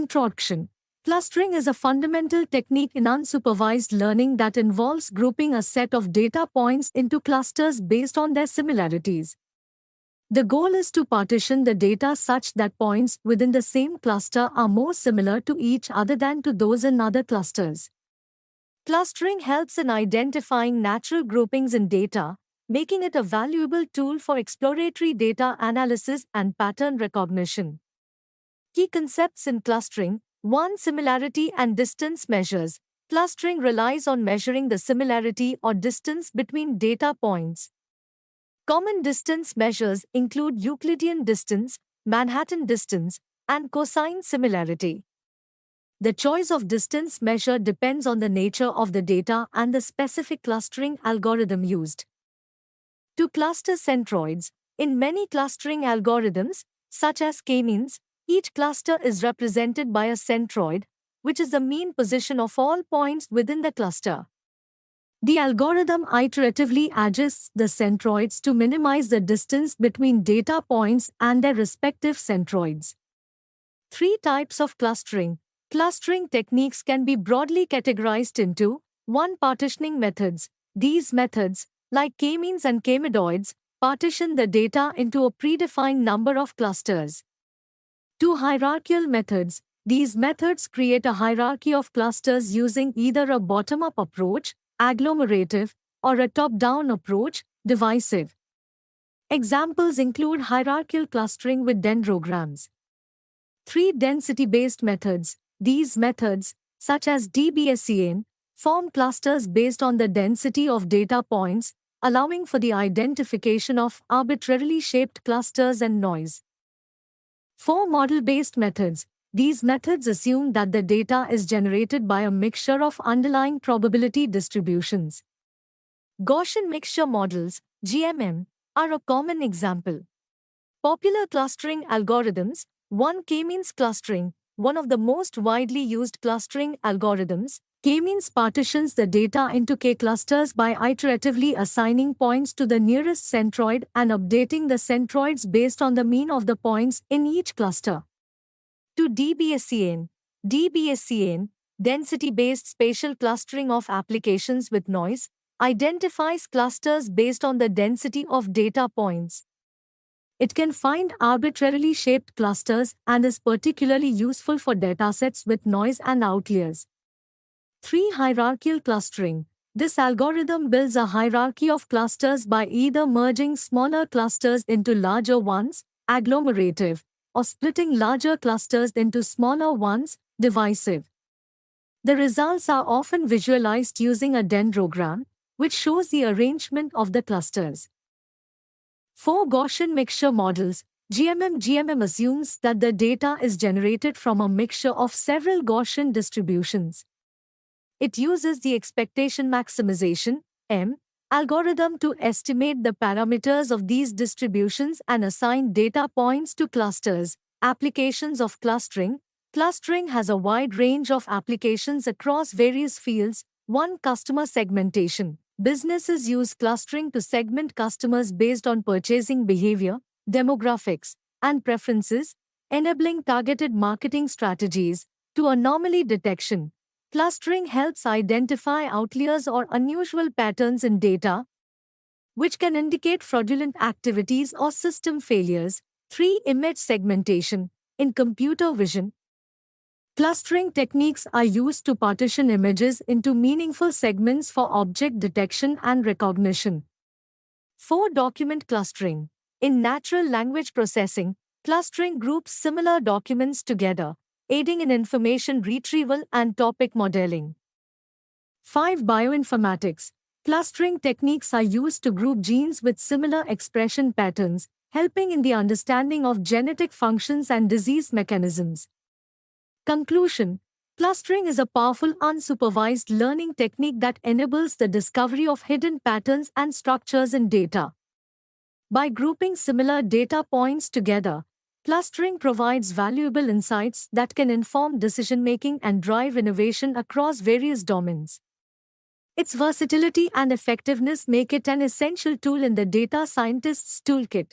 Introduction. Clustering is a fundamental technique in unsupervised learning that involves grouping a set of data points into clusters based on their similarities. The goal is to partition the data such that points within the same cluster are more similar to each other than to those in other clusters. Clustering helps in identifying natural groupings in data, making it a valuable tool for exploratory data analysis and pattern recognition. Key concepts in clustering: 1. Similarity and distance measures. Clustering relies on measuring the similarity or distance between data points. Common distance measures include Euclidean distance, Manhattan distance, and cosine similarity. The choice of distance measure depends on the nature of the data and the specific clustering algorithm used. To cluster centroids, in many clustering algorithms, such as k-means, each cluster is represented by a centroid, which is the mean position of all points within the cluster. The algorithm iteratively adjusts the centroids to minimize the distance between data points and their respective centroids. 3 types of clustering. Clustering techniques can be broadly categorized into 1. Partitioning methods. These methods, like k-means and k-medoids, partition the data into a predefined number of clusters. 2. Hierarchical methods. These methods create a hierarchy of clusters using either a bottom-up approach, agglomerative, or a top-down approach, divisive. Examples include hierarchical clustering with dendrograms. 3. Density-based methods. These methods, such as DBSCN, form clusters based on the density of data points, allowing for the identification of arbitrarily shaped clusters and noise. 4. Model-based methods. These methods assume that the data is generated by a mixture of underlying probability distributions. Gaussian mixture models, GMM, are a common example. Popular clustering algorithms. 1. K-means clustering, one of the most widely used clustering algorithms. K-means partitions the data into k-clusters by iteratively assigning points to the nearest centroid and updating the centroids based on the mean of the points in each cluster. To DBSCN. DBSCN, density-based spatial clustering of applications with noise, identifies clusters based on the density of data points. It can find arbitrarily shaped clusters and is particularly useful for datasets with noise and outliers. 3. Hierarchical clustering. This algorithm builds a hierarchy of clusters by either merging smaller clusters into larger ones, agglomerative, or splitting larger clusters into smaller ones, divisive. The results are often visualized using a dendrogram, which shows the arrangement of the clusters. 4. Gaussian mixture models. GMM assumes that the data is generated from a mixture of several Gaussian distributions. It uses the expectation maximization (M) algorithm to estimate the parameters of these distributions and assign data points to clusters. Applications of clustering. Clustering has a wide range of applications across various fields. 1. Customer segmentation. Businesses use clustering to segment customers based on purchasing behavior, demographics, and preferences, enabling targeted marketing strategies. To anomaly detection. Clustering helps identify outliers or unusual patterns in data, which can indicate fraudulent activities or system failures. 3. Image segmentation. In computer vision, clustering techniques are used to partition images into meaningful segments for object detection and recognition. 4. Document clustering. In natural language processing, clustering groups similar documents together, aiding in information retrieval and topic modeling. 5. Bioinformatics. Clustering techniques are used to group genes with similar expression patterns, helping in the understanding of genetic functions and disease mechanisms. Conclusion. Clustering is a powerful unsupervised learning technique that enables the discovery of hidden patterns and structures in data. By grouping similar data points together, clustering provides valuable insights that can inform decision-making and drive innovation across various domains. Its versatility and effectiveness make it an essential tool in the data scientist's toolkit.